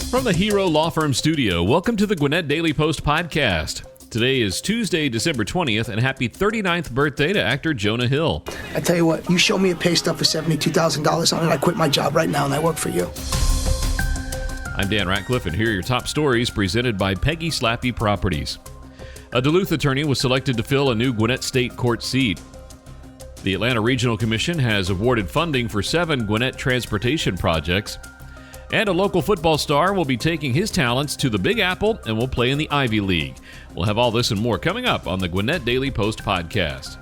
From the Hero Law Firm studio, welcome to the Gwinnett Daily Post Podcast. Today is Tuesday, December 20th, and happy 39th birthday to actor Jonah Hill. I tell you what, you show me a pay stub for $72,000 on it, I quit my job right now and I work for you. I'm Dan Ratcliffe, and here are your top stories presented by Peggy Slappy Properties. A Duluth attorney was selected to fill a new Gwinnett State Court seat. The Atlanta Regional Commission has awarded funding for 7 Gwinnett transportation projects. And a local football star will be taking his talents to the Big Apple and will play in the Ivy League. We'll have all this and more coming up on the Gwinnett Daily Post Podcast.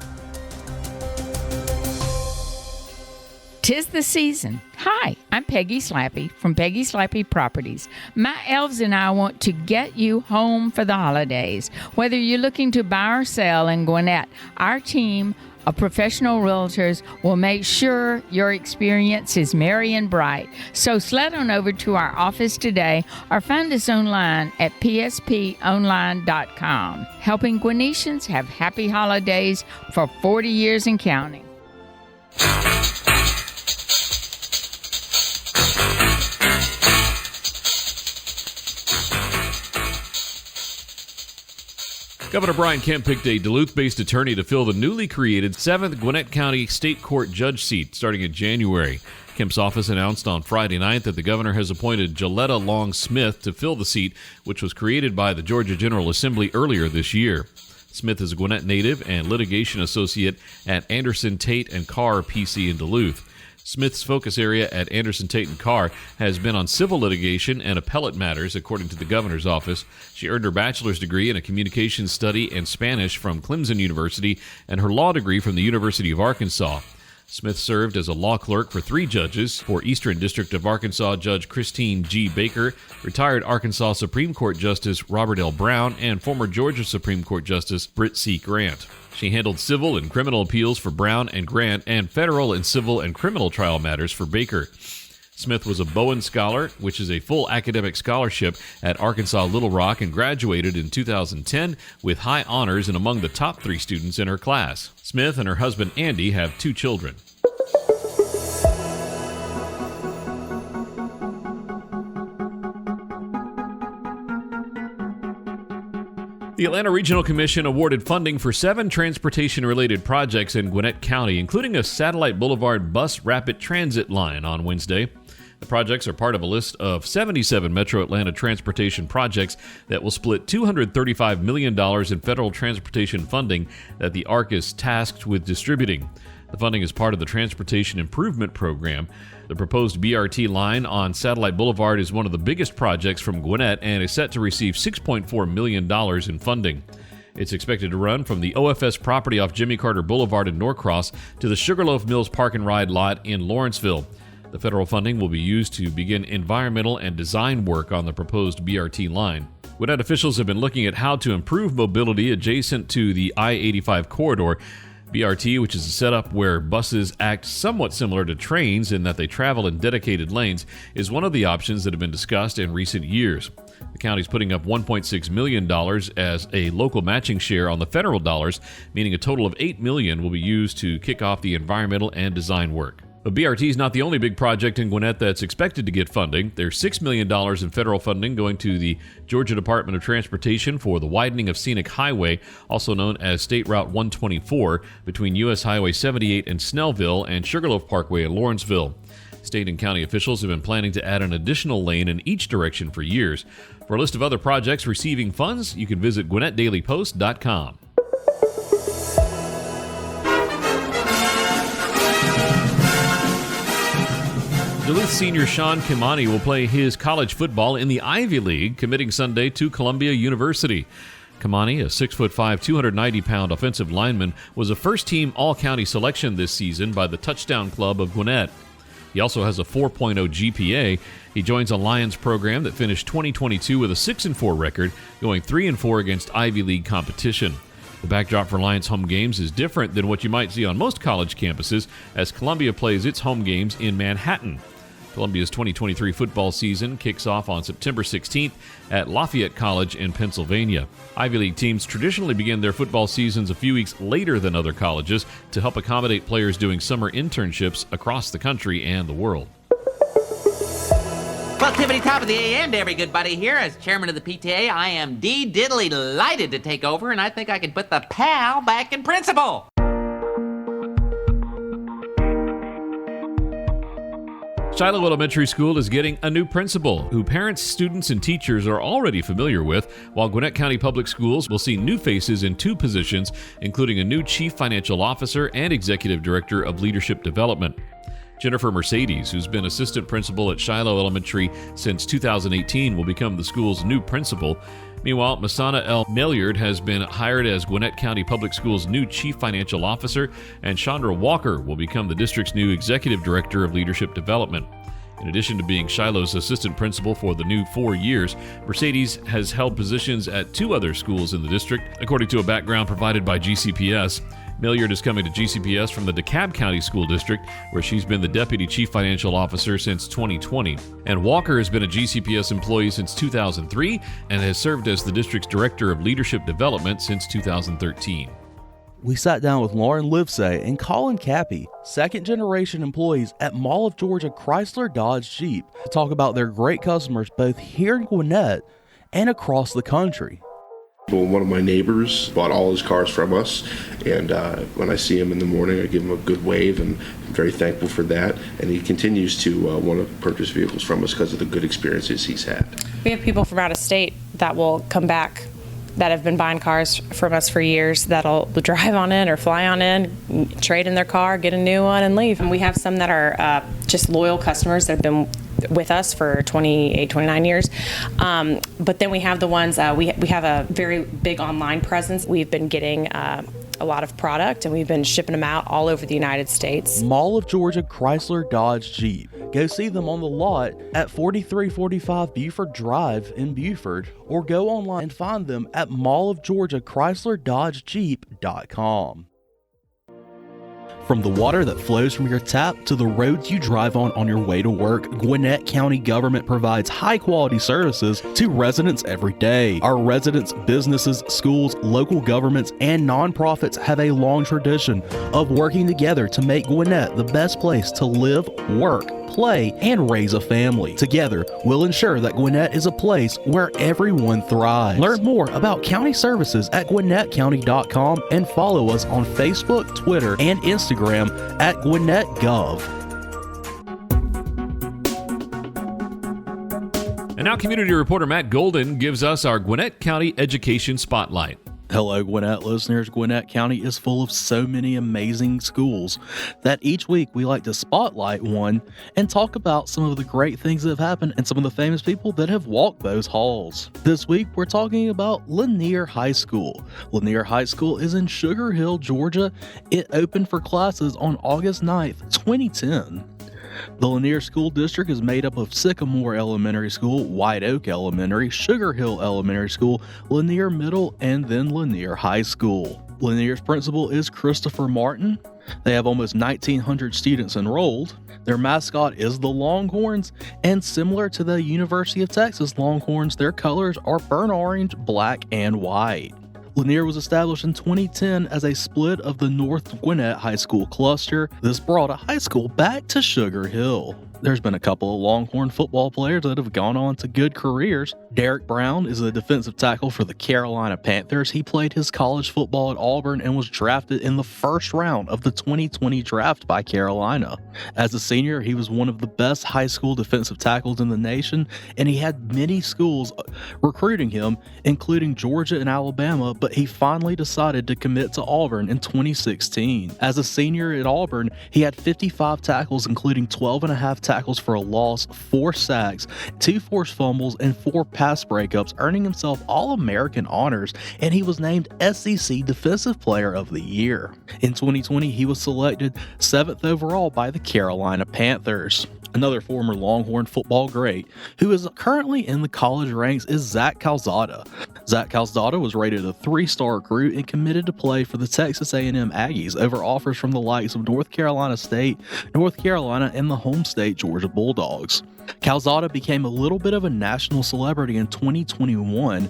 'Tis the season. Hi, I'm Peggy Slappy from Peggy Slappy Properties. My elves and I want to get you home for the holidays. Whether you're looking to buy or sell in Gwinnett, our team of professional realtors will make sure your experience is merry and bright. So sled on over to our office today or find us online at psponline.com. Helping Gwinnetians have happy holidays for 40 years and counting. Governor Brian Kemp picked a Duluth-based attorney to fill the newly created 7th Gwinnett County State Court judge seat starting in January. Kemp's office announced on Friday night that the governor has appointed Jaletta Long Smith to fill the seat, which was created by the Georgia General Assembly earlier this year. Smith is a Gwinnett native and litigation associate at Andersen, Tate and Carr PC in Duluth. Smith's focus area at Andersen, Tate and Carr has been on civil litigation and appellate matters, according to the governor's office. She earned her bachelor's degree in a communications study and Spanish from Clemson University and her law degree from the University of Arkansas. Smith served as a law clerk for 3 judges: for Eastern District of Arkansas Judge Kristine G. Baker, retired Arkansas Supreme Court Justice Robert L. Brown, and former Georgia Supreme Court Justice Britt C. Grant. She handled civil and criminal appeals for Brown and Grant and federal and civil and criminal trial matters for Baker. Smith was a Bowen Scholar, which is a full academic scholarship at Arkansas Little Rock, and graduated in 2010 with high honors and among the top 3 students in her class. Smith and her husband Andy have 2 children. The Atlanta Regional Commission awarded funding for 7 transportation-related projects in Gwinnett County, including a Satellite Boulevard bus rapid transit line on Wednesday. The projects are part of a list of 77 Metro Atlanta transportation projects that will split $235 million in federal transportation funding that the ARC is tasked with distributing. The funding is part of the Transportation Improvement Program. The proposed BRT line on Satellite Boulevard is one of the biggest projects from Gwinnett and is set to receive $6.4 million in funding. It's expected to run from the OFS property off Jimmy Carter Boulevard in Norcross to the Sugarloaf Mills Park and Ride lot in Lawrenceville. The federal funding will be used to begin environmental and design work on the proposed BRT line. Gwinnett officials have been looking at how to improve mobility adjacent to the I-85 corridor. BRT, which is a setup where buses act somewhat similar to trains in that they travel in dedicated lanes, is one of the options that have been discussed in recent years. The county's putting up $1.6 million as a local matching share on the federal dollars, meaning a total of $8 million will be used to kick off the environmental and design work. But BRT is not the only big project in Gwinnett that's expected to get funding. There's $6 million in federal funding going to the Georgia Department of Transportation for the widening of Scenic Highway, also known as State Route 124, between U.S. Highway 78 in Snellville and Sugarloaf Parkway in Lawrenceville. State and county officials have been planning to add an additional lane in each direction for years. For a list of other projects receiving funds, you can visit GwinnettDailyPost.com. Duluth senior Sean Kimani will play his college football in the Ivy League, committing Sunday to Columbia University. Kimani, a 6'5", 290-pound offensive lineman, was a first-team All-County selection this season by the Touchdown Club of Gwinnett. He also has a 4.0 GPA. He joins a Lions program that finished 2022 with a 6-4 record, going 3-4 against Ivy League competition. The backdrop for Lions home games is different than what you might see on most college campuses, as Columbia plays its home games in Manhattan. Columbia's 2023 football season kicks off on September 16th at Lafayette College in Pennsylvania. Ivy League teams traditionally begin their football seasons a few weeks later than other colleges to help accommodate players doing summer internships across the country and the world. Well, Tiffany, top of the AM to every good buddy here. As chairman of the PTA, I am diddly delighted to take over, and I think I can put the pal back in principal. Shiloh Elementary School is getting a new principal who parents, students, and teachers are already familiar with, while Gwinnett County Public Schools will see new faces in 2 positions, including a new Chief Financial Officer and Executive Director of Leadership Development. Jennifer Mercedes, who's been assistant principal at Shiloh Elementary since 2018, will become the school's new principal. Meanwhile, Masana L. Milliard has been hired as Gwinnett County Public Schools' new Chief Financial Officer, and Chandra Walker will become the district's new Executive Director of Leadership Development. In addition to being Shiloh's assistant principal for the new 4 years, Mercedes has held positions at 2 other schools in the district, according to a background provided by GCPS. Milliard is coming to GCPS from the DeKalb County School District, where she's been the Deputy Chief Financial Officer since 2020. And Walker has been a GCPS employee since 2003 and has served as the district's Director of Leadership Development since 2013. We sat down with Lauren Livesay and Colin Cappy, second-generation employees at Mall of Georgia Chrysler Dodge Jeep, to talk about their great customers both here in Gwinnett and across the country. Well, one of my neighbors bought all his cars from us, and when I see him in the morning, I give him a good wave, and I'm very thankful for that. And he continues to want to purchase vehicles from us because of the good experiences he's had. We have people from out of state that will come back that have been buying cars from us for years that'll drive on in or fly on in, trade in their car, get a new one, and leave. And we have some that are just loyal customers that have been with us for 28, 29 years. But then we have the ones, we have a very big online presence. We've been getting a lot of product, and we've been shipping them out all over the United States. Mall of Georgia Chrysler Dodge Jeep. Go see them on the lot at 4345 Buford Drive in Buford, or go online and find them at mallofgeorgiachryslerDodgeJeep.com. From the water that flows from your tap to the roads you drive on your way to work, Gwinnett County government provides high-quality services to residents every day. Our residents, businesses, schools, local governments, and nonprofits have a long tradition of working together to make Gwinnett the best place to live, work, play, and raise a family. Together, we'll ensure that Gwinnett is a place where everyone thrives. Learn more about county services at GwinnettCounty.com and follow us on Facebook, Twitter, and Instagram at GwinnettGov. And now community reporter Matt Golden gives us our Gwinnett County Education Spotlight. Hello, Gwinnett listeners. Gwinnett County is full of so many amazing schools that each week we like to spotlight one and talk about some of the great things that have happened and some of the famous people that have walked those halls. This week, we're talking about Lanier High School. Lanier High School is in Sugar Hill, Georgia. It opened for classes on August 9th, 2010. The Lanier School District is made up of Sycamore Elementary School, White Oak Elementary, Sugar Hill Elementary School, Lanier Middle, and then Lanier High School. Lanier's principal is Christopher Martin. They have almost 1,900 students enrolled. Their mascot is the Longhorns, and similar to the University of Texas Longhorns, their colors are burnt orange, black, and white. Lanier was established in 2010 as a split of the North Gwinnett High School cluster. This brought a high school back to Sugar Hill. There's been a couple of Longhorn football players that have gone on to good careers. Derek Brown is a defensive tackle for the Carolina Panthers. He played his college football at Auburn and was drafted in the first round of the 2020 draft by Carolina. As a senior, he was one of the best high school defensive tackles in the nation, and he had many schools recruiting him, including Georgia and Alabama, but he finally decided to commit to Auburn in 2016. As a senior at Auburn, he had 55 tackles, including 12.5 tackles for a loss, 4 sacks, 2 forced fumbles, and 4 pass breakups, earning himself All-American honors, and he was named SEC Defensive Player of the Year. In 2020, he was selected 7th overall by the Carolina Panthers. Another former Longhorn football great who is currently in the college ranks is Zach Calzada. Zach Calzada was rated a 3-star recruit and committed to play for the Texas A&M Aggies over offers from the likes of North Carolina State, North Carolina, and the home state Georgia Bulldogs. Calzada became a little bit of a national celebrity in 2021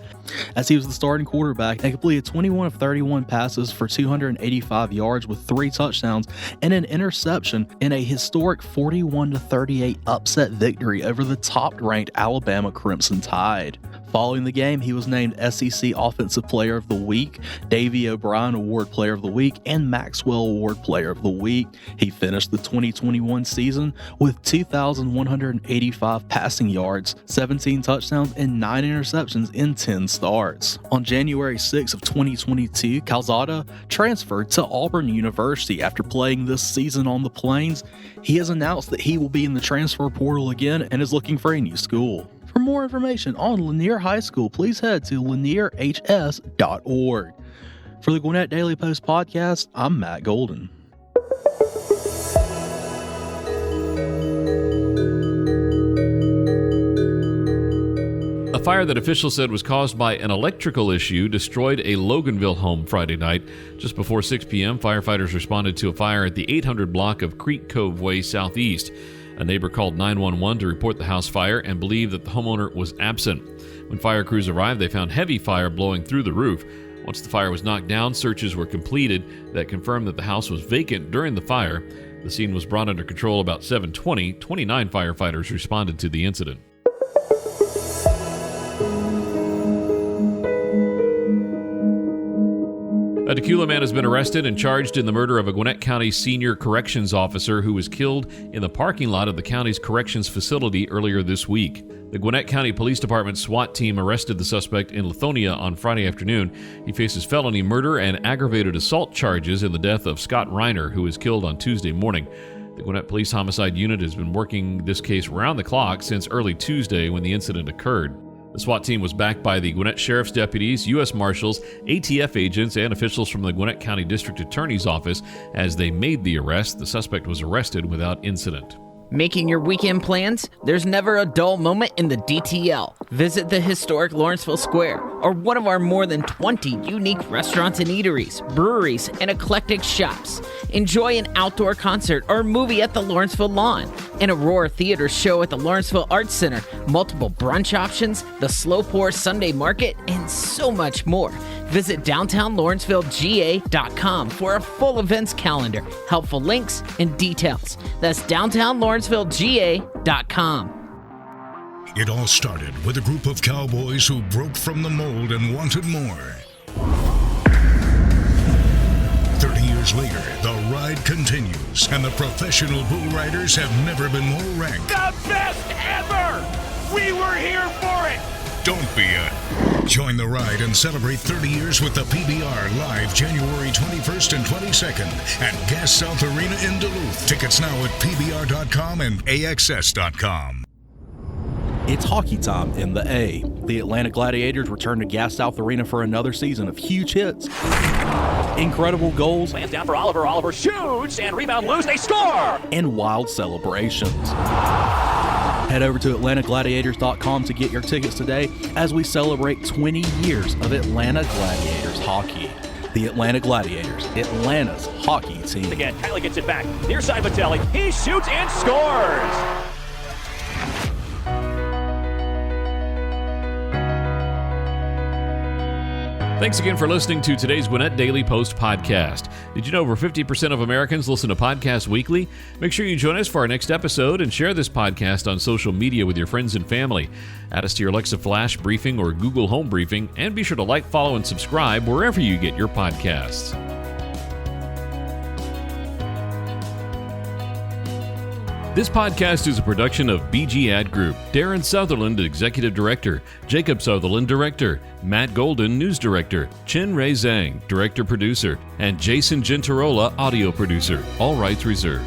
as he was the starting quarterback and completed 21 of 31 passes for 285 yards with 3 touchdowns and an interception in a historic 41-38 upset victory over the top-ranked Alabama Crimson Tide. Following the game, he was named SEC Offensive Player of the Week, Davey O'Brien Award Player of the Week, and Maxwell Award Player of the Week. He finished the 2021 season with 2,185 passing yards, 17 touchdowns, and 9 interceptions in 10 starts. On January 6 of 2022, Calzada transferred to Auburn University after playing this season on the Plains. He has announced that he will be in the transfer portal again and is looking for a new school. For more information on Lanier High School, please head to lanierhs.org. For the Gwinnett Daily Post Podcast, I'm Matt Golden. A fire that officials said was caused by an electrical issue destroyed a Loganville home Friday night. Just before 6 p.m., firefighters responded to a fire at the 800 block of Creek Cove Way Southeast. A neighbor called 911 to report the house fire and believed that the homeowner was absent. When fire crews arrived, they found heavy fire blowing through the roof. Once the fire was knocked down, searches were completed that confirmed that the house was vacant during the fire. The scene was brought under control about 7:20. 29 firefighters responded to the incident. A Tequila man has been arrested and charged in the murder of a Gwinnett County senior corrections officer who was killed in the parking lot of the county's corrections facility earlier this week. The Gwinnett County Police Department SWAT team arrested the suspect in Lithonia on Friday afternoon. He faces felony murder and aggravated assault charges in the death of Scott Reiner, who was killed on Tuesday morning. The Gwinnett Police Homicide Unit has been working this case round the clock since early Tuesday when the incident occurred. The SWAT team was backed by the Gwinnett Sheriff's deputies, U.S. Marshals, ATF agents, and officials from the Gwinnett County District Attorney's Office. As they made the arrest, the suspect was arrested without incident. Making your weekend plans? There's never a dull moment in the DTL. Visit the historic Lawrenceville Square or one of our more than 20 unique restaurants and eateries, breweries, and eclectic shops. Enjoy an outdoor concert or movie at the Lawrenceville Lawn, an Aurora Theater show at the Lawrenceville Arts Center, multiple brunch options, the Slow Pour Sunday Market, and so much more. Visit downtownlawrencevillega.com for a full events calendar, helpful links, and details. That's downtownlawrencevillega.com. It all started with a group of cowboys who broke from the mold and wanted more. 30 years later, the ride continues, and the professional bull riders have never been more ranked. The best ever! We were here for it! Don't be a... Join the ride and celebrate 30 years with the PBR live January 21st and 22nd at Gas South Arena in Duluth. Tickets now at pbr.com and axs.com. It's hockey time in the A. The Atlanta Gladiators return to Gas South Arena for another season of huge hits, incredible goals, Lands down for Oliver. Oliver shoots and rebound loose. They score! and wild celebrations. Head over to AtlantaGladiators.com to get your tickets today as we celebrate 20 years of Atlanta Gladiators hockey. The Atlanta Gladiators, Atlanta's hockey team. Again, Kylie gets it back. Near side Vitelli. He shoots and scores! Thanks again for listening to today's Gwinnett Daily Post Podcast. Did you know over 50% of Americans listen to podcasts weekly? Make sure you join us for our next episode and share this podcast on social media with your friends and family. Add us to your Alexa Flash Briefing or Google Home Briefing, and be sure to like, follow, and subscribe wherever you get your podcasts. This podcast is a production of BG Ad Group. Darren Sutherland, Executive Director. Jacob Sutherland, Director. Matt Golden, News Director. Chen Ray Zhang, Director Producer. And Jason Gentarola, Audio Producer. All rights reserved.